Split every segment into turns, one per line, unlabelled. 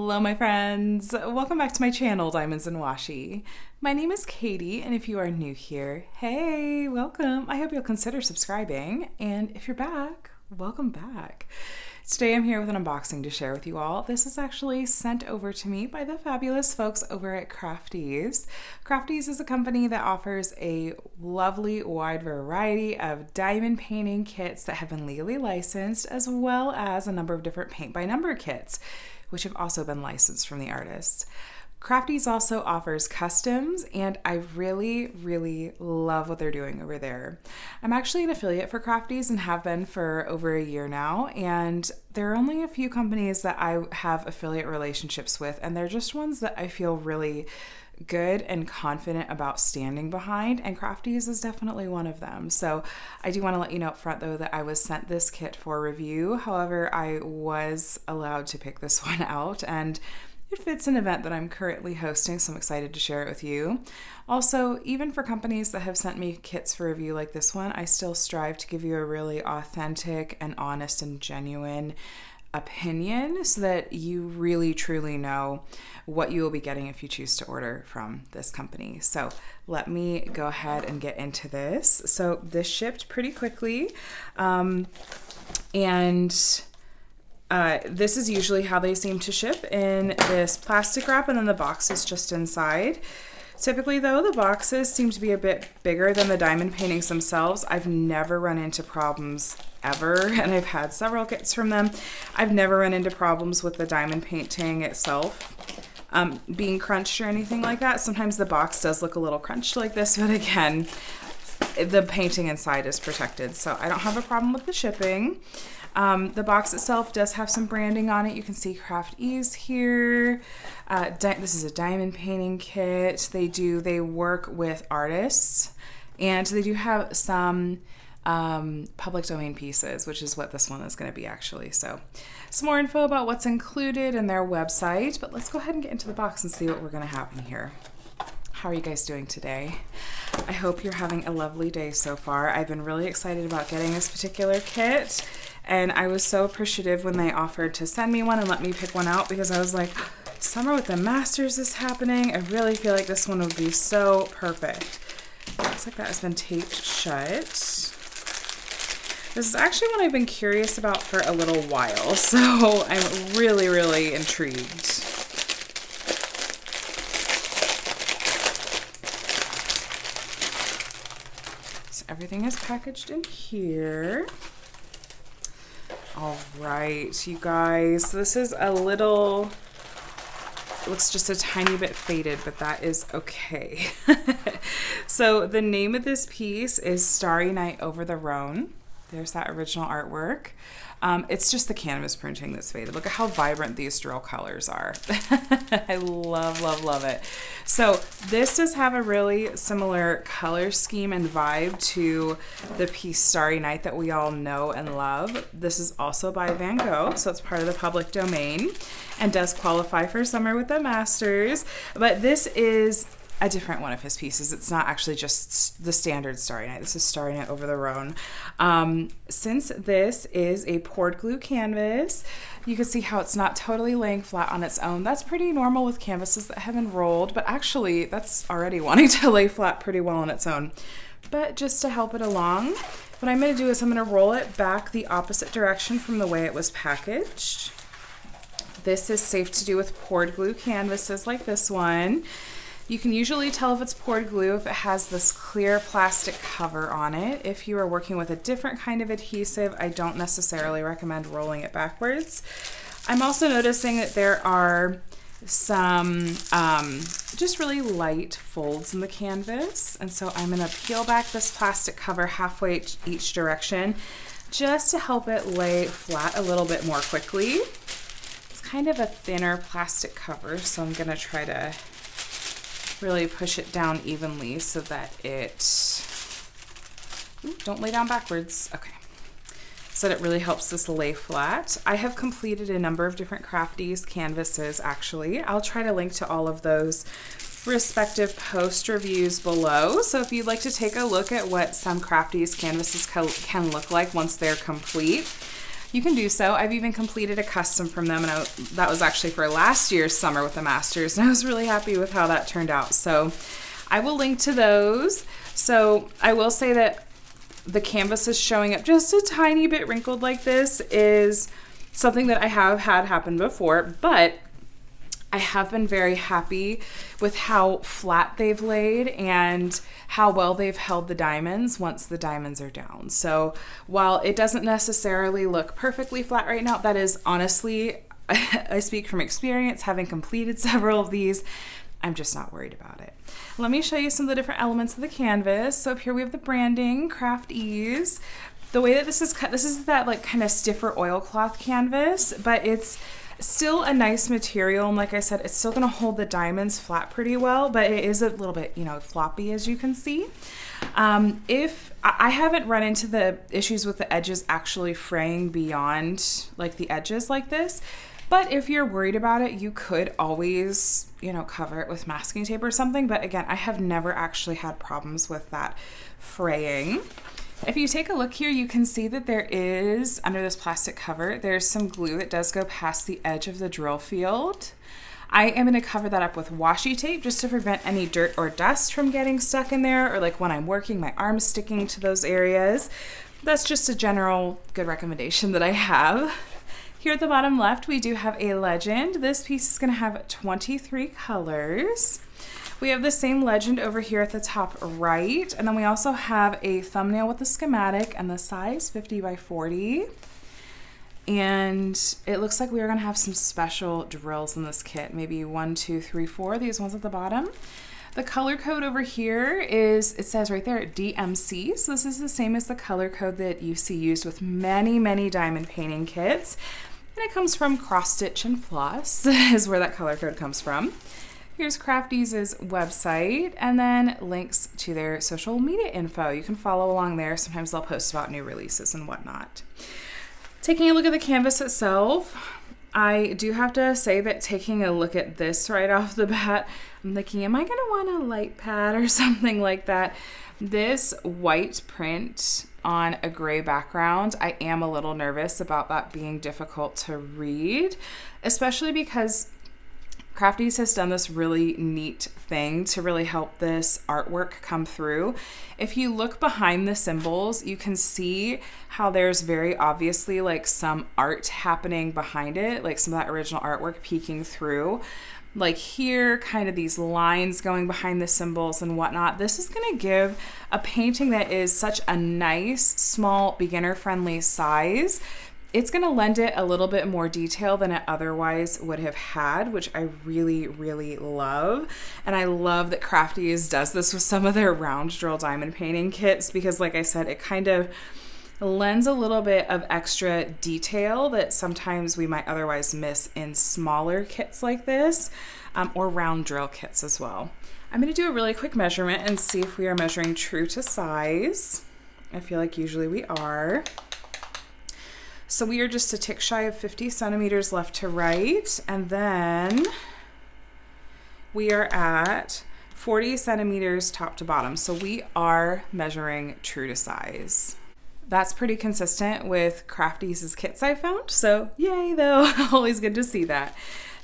Hello, my friends. Welcome back to my channel, Diamonds and Washi. My name is Katie, and if you are new here, hey, welcome. I hope you'll consider subscribing, and if you're back, welcome back. Today I'm here with an unboxing to share with you all. This is actually sent over to me by the fabulous folks over at Crafties. Crafties is a company that offers a lovely wide variety of diamond painting kits that have been legally licensed, as well as a number of different paint by number kits, which have also been licensed from the artists. Crafties also offers customs, and I really love what they're doing over there. I'm actually an affiliate for Crafties and have been for over a year now, and there are only a few companies that I have affiliate relationships with, and they're just ones that I feel really good and confident about standing behind, and Crafties is definitely one of them. So I do want to let you know up front though that I was sent this kit for review. However, I was allowed to pick this one out, and it fits an event that I'm currently hosting, so I'm excited to share it with you. Also, even for companies that have sent me kits for review like this one, I still strive to give you a really authentic and honest and genuine opinion so that you really truly know what you will be getting if you choose to order from this company. So let me go ahead and get into this. So this shipped pretty quickly, this is usually how they seem to ship, in this plastic wrap, and then the box is just inside. Typically though, the boxes seem to be a bit bigger than the diamond paintings themselves. I've never run into problems ever, and I've had several kits from them. I've never run into problems with the diamond painting itself being crunched or anything like that. Sometimes the box does look a little crunched like this, but again, the painting inside is protected, so I don't have a problem with the shipping. The box itself does have some branding on it. You can see Craft Ease here. This is a diamond painting kit. They work with artists, and they do have some public domain pieces, which is what this one is going to be actually. So some more info about what's included in their website, but let's go ahead and get into the box and see what we're going to have in here. How are you guys doing today? I hope you're having a lovely day so far. I've been really excited about getting this particular kit, and I was so appreciative when they offered to send me one and let me pick one out, because I was like, summer with the Masters is happening. I really feel like this one would be so perfect. Looks like that has been taped shut. This is actually one I've been curious about for a little while, so I'm really intrigued. Everything is packaged in here. All right, you guys, this is a little, it looks just a tiny bit faded, but that is okay. So the name of this piece is Starry Night over the Rhone. There's that original artwork. It's just the canvas printing that's faded. Look at how vibrant these drill colors are. I love it. So this does have a really similar color scheme and vibe to the piece Starry Night that we all know and love. This is also by Van Gogh, so it's part of the public domain and does qualify for Summer with the Masters. But this is a different one of his pieces. It's not actually just the standard Starry Night. This is Starry Night over the Rhone. Since this is a poured glue canvas, you can see how it's not totally laying flat on its own. That's pretty normal with canvases that have been rolled, but actually that's already wanting to lay flat pretty well on its own. But just to help it along, what I'm going to do is I'm going to roll it back the opposite direction from the way it was packaged. This is safe to do with poured glue canvases like this one. You can usually tell if it's poured glue if it has this clear plastic cover on it. If you are working with a different kind of adhesive, I don't necessarily recommend rolling it backwards. I'm also noticing that there are some just really light folds in the canvas, and so I'm going to peel back this plastic cover halfway each direction just to help it lay flat a little bit more quickly. It's kind of a thinner plastic cover, so I'm going to try to really push it down evenly so that it, don't lay down backwards, okay, so that it really helps this lay flat. I have completed a number of different Crafties canvases actually. I'll try to link to all of those respective post reviews below, so if you'd like to take a look at what some Crafties canvases can look like once they're complete, you can do so. I've even completed a custom from them, and that was actually for last year's summer with the Masters, and I was really happy with how that turned out. So I will link to those. So I will say that the canvas is showing up just a tiny bit wrinkled like this is something that I have had happen before, but I have been very happy with how flat they've laid and how well they've held the diamonds once the diamonds are down. So while it doesn't necessarily look perfectly flat right now, that is honestly, I speak from experience, having completed several of these, I'm just not worried about it. Let me show you some of the different elements of the canvas. So up here we have the branding, Craft Ease. The way that this is cut, this is that like kind of stiffer oilcloth canvas, but it's still a nice material, and like I said, it's still going to hold the diamonds flat pretty well, but it is a little bit, you know, floppy, as you can see. If I haven't run into the issues with the edges actually fraying beyond like the edges like this, but if you're worried about it, you could always, you know, cover it with masking tape or something. But again, I have never actually had problems with that fraying. If you take a look here, you can see that there is, under this plastic cover, there's some glue that does go past the edge of the drill field. I am going to cover that up with washi tape just to prevent any dirt or dust from getting stuck in there, or like when I'm working, my arms sticking to those areas. That's just a general good recommendation that I have. Here at the bottom left, we do have a legend. This piece is going to have 23 colors. We have the same legend over here at the top right, and then we also have a thumbnail with the schematic and the size 50 by 40. And it looks like we are going to have some special drills in this kit, maybe 1, 2, 3, 4, these ones at the bottom. The color code over here is, it says right there, DMC. So this is the same as the color code that you see used with many, many diamond painting kits. And it comes from Cross Stitch and Floss is where that color code comes from. Here's Crafties' website, and then links to their social media info. You can follow along there. Sometimes they'll post about new releases and whatnot. Taking a look at the canvas itself, I do have to say that taking a look at this right off the bat, I'm thinking, am I going to want a light pad or something like that? This white print on a gray background, I am a little nervous about that being difficult to read, especially because Crafties has done this really neat thing to really help this artwork come through. If you look behind the symbols, you can see how there's very obviously like some art happening behind it, like some of that original artwork peeking through. Like here, kind of these lines going behind the symbols and whatnot. This is going to give a painting that is such a nice, small, beginner-friendly size. It's going to lend it a little bit more detail than it otherwise would have had, which I really, really love. And I love that Crafties does this with some of their round drill diamond painting kits because, like I said, it kind of lends a little bit of extra detail that sometimes we might otherwise miss in smaller kits like this, or round drill kits as well. I'm going to do a really quick measurement and see if we are measuring true to size. I feel like usually we are. So we are just a tick shy of 50 centimeters left to right, and then we are at 40 centimeters top to bottom. So we are measuring true to size. That's pretty consistent with Crafties' kits I found, so yay though, always good to see that.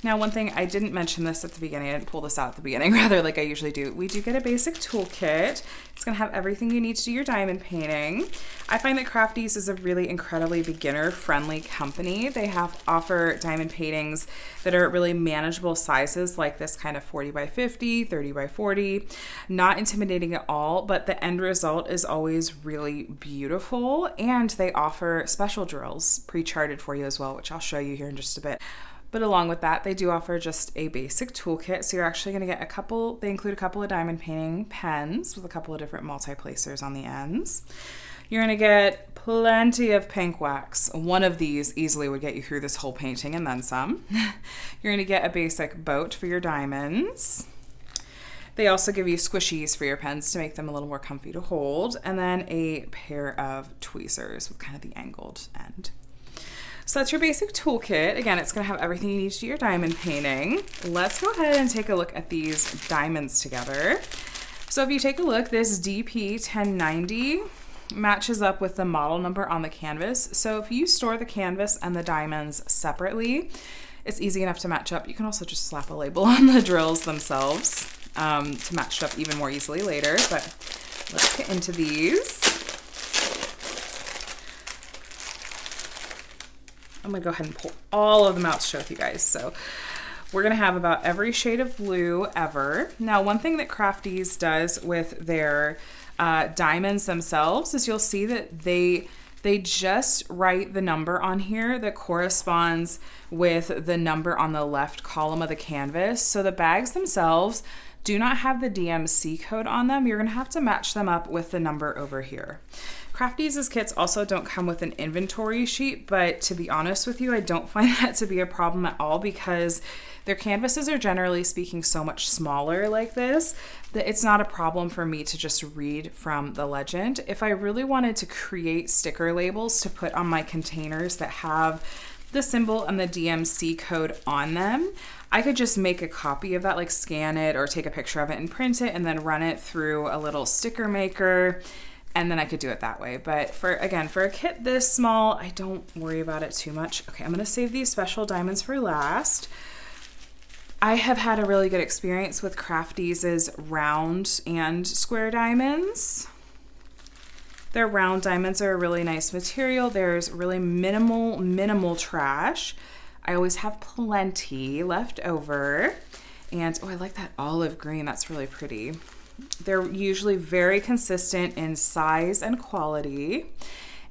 Now, one thing, I didn't mention this at the beginning, I didn't pull this out at the beginning, rather like I usually do. We do get a basic toolkit. It's gonna have everything you need to do your diamond painting. I find that Crafties is a really incredibly beginner-friendly company. They offer diamond paintings that are really manageable sizes, like this kind of 40 by 50, 30 by 40. Not intimidating at all, but the end result is always really beautiful, and they offer special drills pre-charted for you as well, which I'll show you here in just a bit. But along with that, they do offer just a basic toolkit. So you're actually gonna get they include a couple of diamond painting pens with a couple of different multi-placers on the ends. You're gonna get plenty of pink wax. One of these easily would get you through this whole painting and then some. You're gonna get a basic boat for your diamonds. They also give you squishies for your pens to make them a little more comfy to hold. And then a pair of tweezers with kind of the angled end. So that's your basic toolkit. Again, it's gonna have everything you need to do your diamond painting. Let's go ahead and take a look at these diamonds together. So if you take a look, this DP 1090 matches up with the model number on the canvas. So if you store the canvas and the diamonds separately, it's easy enough to match up. You can also just slap a label on the drills themselves to match up even more easily later. But let's get into these. I'm gonna go ahead and pull all of them out to show you guys. So we're gonna have about every shade of blue ever. Now, one thing that Crafties does with their diamonds themselves is you'll see that they just write the number on here that corresponds with the number on the left column of the canvas. So the bags themselves do not have the DMC code on them. You're gonna have to match them up with the number over here. Crafties' kits also don't come with an inventory sheet, but to be honest with you, I don't find that to be a problem at all because their canvases are generally speaking so much smaller like this that it's not a problem for me to just read from the legend. If I really wanted to create sticker labels to put on my containers that have the symbol and the DMC code on them, I could just make a copy of that, like scan it or take a picture of it and print it and then run it through a little sticker maker, and then I could do it that way. But for a kit this small, I don't worry about it too much. Okay, I'm gonna save these special diamonds for last. I have had a really good experience with Crafties' round and square diamonds. Their round diamonds are a really nice material. There's really minimal trash. I always have plenty left over. And oh, I like that olive green. That's really pretty. They're usually very consistent in size and quality.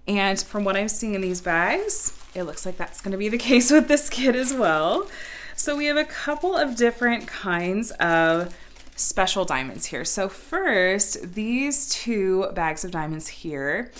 And from what I'm seeing in these bags, it looks like that's going to be the case with this kit as well. So we have a couple of different kinds of special diamonds here. So first, these two bags of diamonds here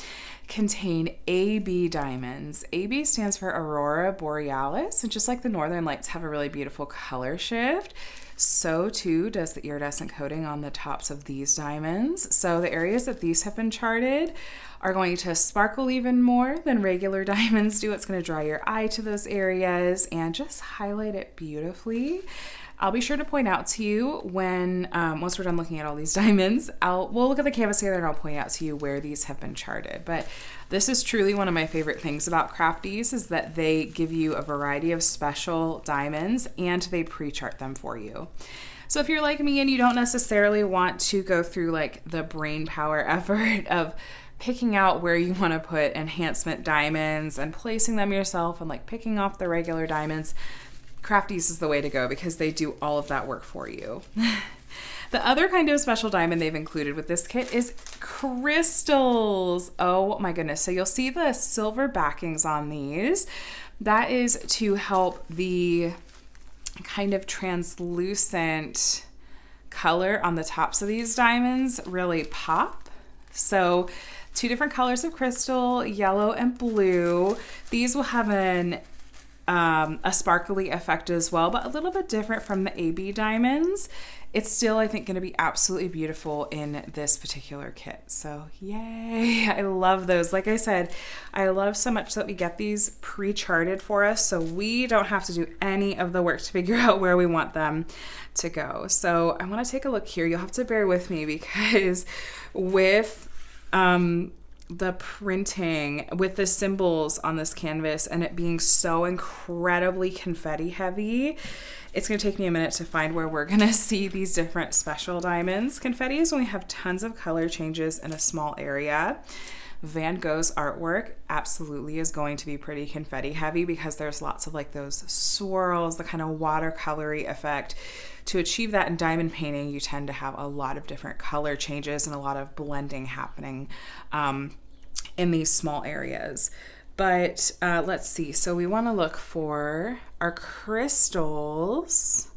contain AB diamonds. AB stands for Aurora Borealis, and just like the Northern Lights have a really beautiful color shift, so too does the iridescent coating on the tops of these diamonds. So the areas that these have been charted are going to sparkle even more than regular diamonds do. It's going to draw your eye to those areas and just highlight it beautifully. I'll be sure to point out to you when, once we're done looking at all these diamonds, we'll look at the canvas together and I'll point out to you where these have been charted. But this is truly one of my favorite things about Crafties is that they give you a variety of special diamonds and they pre-chart them for you. So if you're like me and you don't necessarily want to go through like the brain power effort of picking out where you want to put enhancement diamonds and placing them yourself and like picking off the regular diamonds, Crafties is the way to go because they do all of that work for you. The other kind of special diamond they've included with this kit is crystals. Oh my goodness. So you'll see the silver backings on these. That is to help the kind of translucent color on the tops of these diamonds really pop. So two different colors of crystal, yellow and blue. These will have a sparkly effect as well, but a little bit different from the AB diamonds. It's still, I think, going to be absolutely beautiful in this particular kit. So yay, I love those. Like I said, I love so much that we get these pre-charted for us so we don't have to do any of the work to figure out where we want them to go. So I want to take a look here. You'll have to bear with me because with the printing, with the symbols on this canvas and it being so incredibly confetti heavy, it's going to take me a minute to find where we're going to see these different special diamonds. Confetti is when we have tons of color changes in a small area. Van Gogh's artwork absolutely is going to be pretty confetti heavy because there's lots of like those swirls, the kind of watercolory effect. To achieve that in diamond painting, you tend to have a lot of different color changes and a lot of blending happening in these small areas. But let's see. So we want to look for our crystals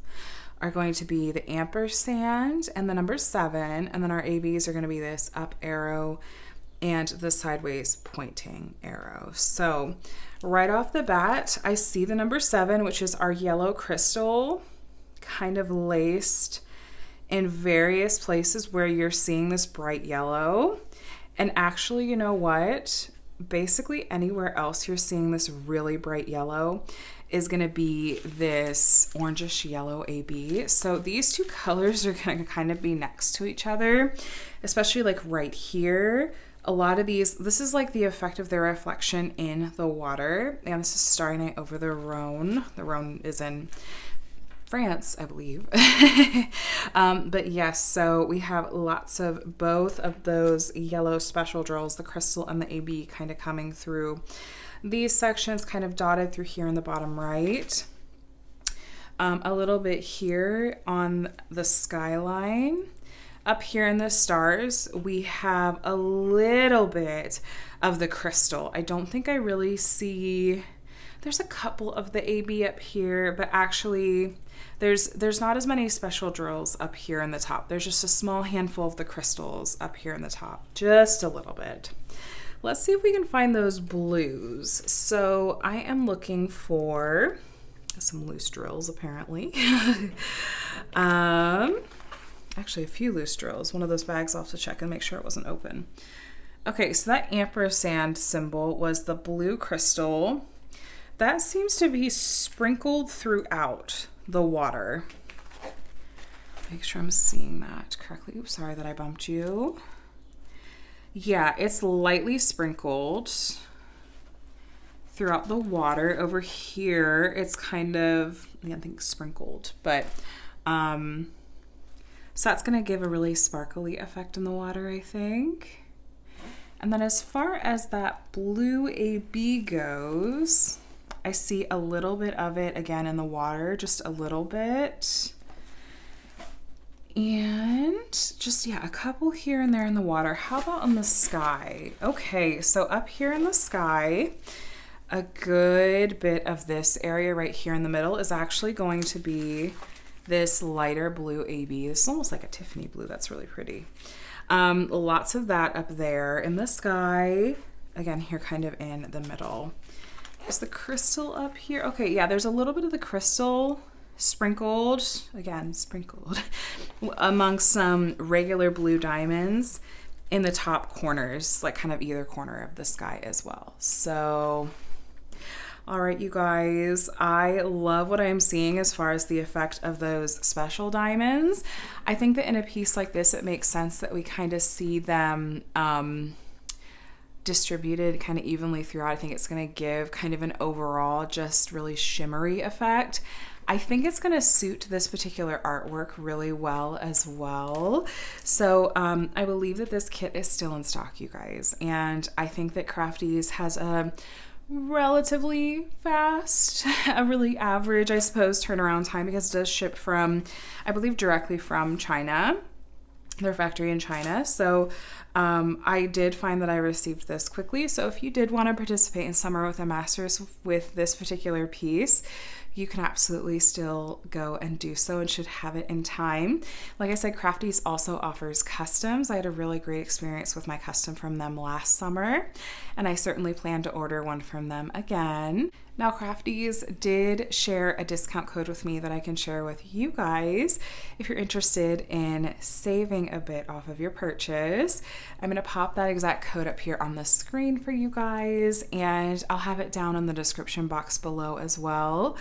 are going to be the ampersand and the number 7, and then our ABs are going to be this up arrow and the sideways pointing arrow. So right off the bat, I see the number 7, which is our yellow crystal, kind of laced in various places where you're seeing this bright yellow. And actually, you know what? Basically anywhere else you're seeing this really bright yellow is going to be this orangish yellow AB. So these two colors are going to kind of be next to each other, especially like right here. A lot of these, this is like the effect of their reflection in the water. And this is Starry Night over the Rhone. The Rhone is in France, I believe. But yes, so we have lots of both of those yellow special drills, the crystal and the AB, kind of coming through these sections, kind of dotted through here in the bottom right. A little bit here on the skyline. Up here in the stars, we have a little bit of the crystal. I don't think I really see, there's a couple of the AB up here, but actually there's not as many special drills up here in the top. There's just a small handful of the crystals up here in the top, just a little bit. Let's see if we can find those blues. So I am looking for some loose drills, apparently. Actually, a few loose drills. One of those bags, I'll have to check and make sure it wasn't open. Okay, so that ampersand symbol was the blue crystal. That seems to be sprinkled throughout the water. Make sure I'm seeing that correctly. Oops, sorry that I bumped you. Yeah, it's lightly sprinkled throughout the water. Over here, it's kind of, I think sprinkled, but so that's going to give a really sparkly effect in the water, I think. And then as far as that blue AB goes, I see a little bit of it again in the water, just a little bit. And just, yeah, a couple here and there in the water. How about in the sky? Okay, so up here in the sky, a good bit of this area right here in the middle is actually going to be this lighter blue AB. This is almost like a Tiffany blue. That's really pretty. Lots of that up there in the sky. Again, here kind of in the middle. Is the crystal up here? Okay, yeah, there's a little bit of the crystal sprinkled, again, sprinkled, among some regular blue diamonds in the top corners, like kind of either corner of the sky as well. So all right, you guys, I love what I'm seeing as far as the effect of those special diamonds. I think that in a piece like this, it makes sense that we kind of see them distributed kind of evenly throughout. I think it's going to give kind of an overall just really shimmery effect. I think it's going to suit this particular artwork really well as well. So I believe that this kit is still in stock, you guys. And I think that Crafties has a relatively fast, a really average, I suppose, turnaround time, because it does ship from, I believe, directly from China, their factory in China. So I did find that I received this quickly. So if you did want to participate in Summer with a Masters with this particular piece, you can absolutely still go and do so and should have it in time. Like I said, Crafties also offers customs. I had a really great experience with my custom from them last summer, and I certainly plan to order one from them again. Now, Crafties did share a discount code with me that I can share with you guys if you're interested in saving a bit off of your purchase. I'm going to pop that exact code up here on the screen for you guys, and I'll have it down in the description box below as well.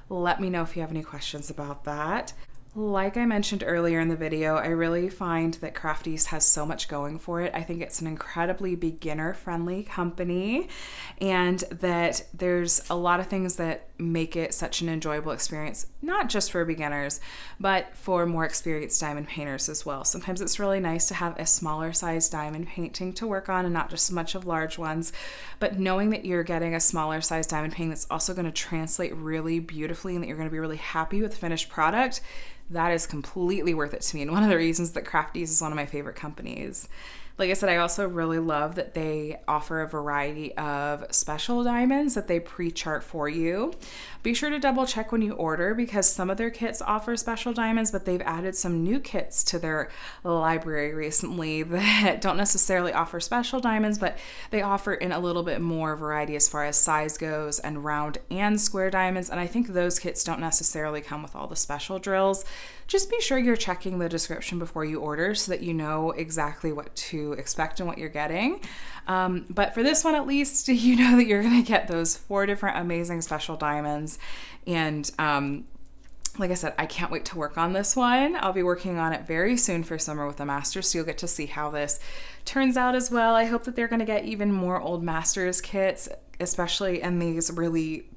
Let me know if you have any questions about that. Like I mentioned earlier in the video, I really find that Crafties has so much going for it. I think it's an incredibly beginner-friendly company, and that there's a lot of things that make it such an enjoyable experience, not just for beginners, but for more experienced diamond painters as well. Sometimes it's really nice to have a smaller size diamond painting to work on and not just so much of large ones, but knowing that you're getting a smaller size diamond painting that's also going to translate really beautifully and that you're going to be really happy with the finished product, that is completely worth it to me, and one of the reasons that Crafties is one of my favorite companies. Like I said, I also really love that they offer a variety of special diamonds that they pre-chart for you. Be sure to double check when you order, because some of their kits offer special diamonds, but they've added some new kits to their library recently that don't necessarily offer special diamonds, but they offer in a little bit more variety as far as size goes, and round and square diamonds. And I think those kits don't necessarily come with all the special drills. Just be sure you're checking the description before you order so that you know exactly what to expect and what you're getting. But for this one, at least, you know that you're going to get those 4 different amazing special diamonds. And like I said, I can't wait to work on this one. I'll be working on it very soon for summer with the masters, so you'll get to see how this turns out as well. I hope that they're going to get even more old masters kits, especially in these really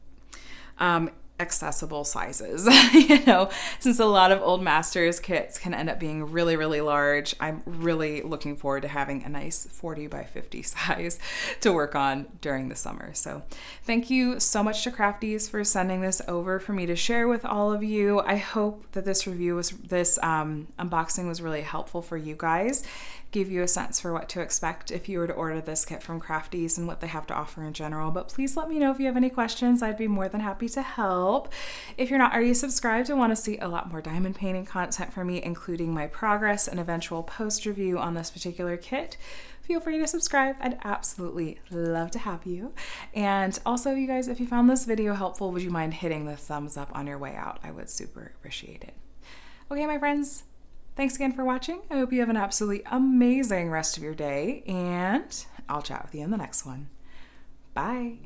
accessible sizes. You know, since a lot of old masters kits can end up being really, really large, I'm really looking forward to having a nice 40 by 50 size to work on during the summer. So thank you so much to Crafties for sending this over for me to share with all of you. I hope that this unboxing was really helpful for you guys, give you a sense for what to expect if you were to order this kit from Crafties and what they have to offer in general. But please let me know if you have any questions. I'd be more than happy to help. If you're not already subscribed and want to see a lot more diamond painting content from me, including my progress and eventual post review on this particular kit, feel free to subscribe. I'd absolutely love to have you. And also, you guys, if you found this video helpful, would you mind hitting the thumbs up on your way out? I would super appreciate it. Okay, my friends, thanks again for watching. I hope you have an absolutely amazing rest of your day, and I'll chat with you in the next one. Bye.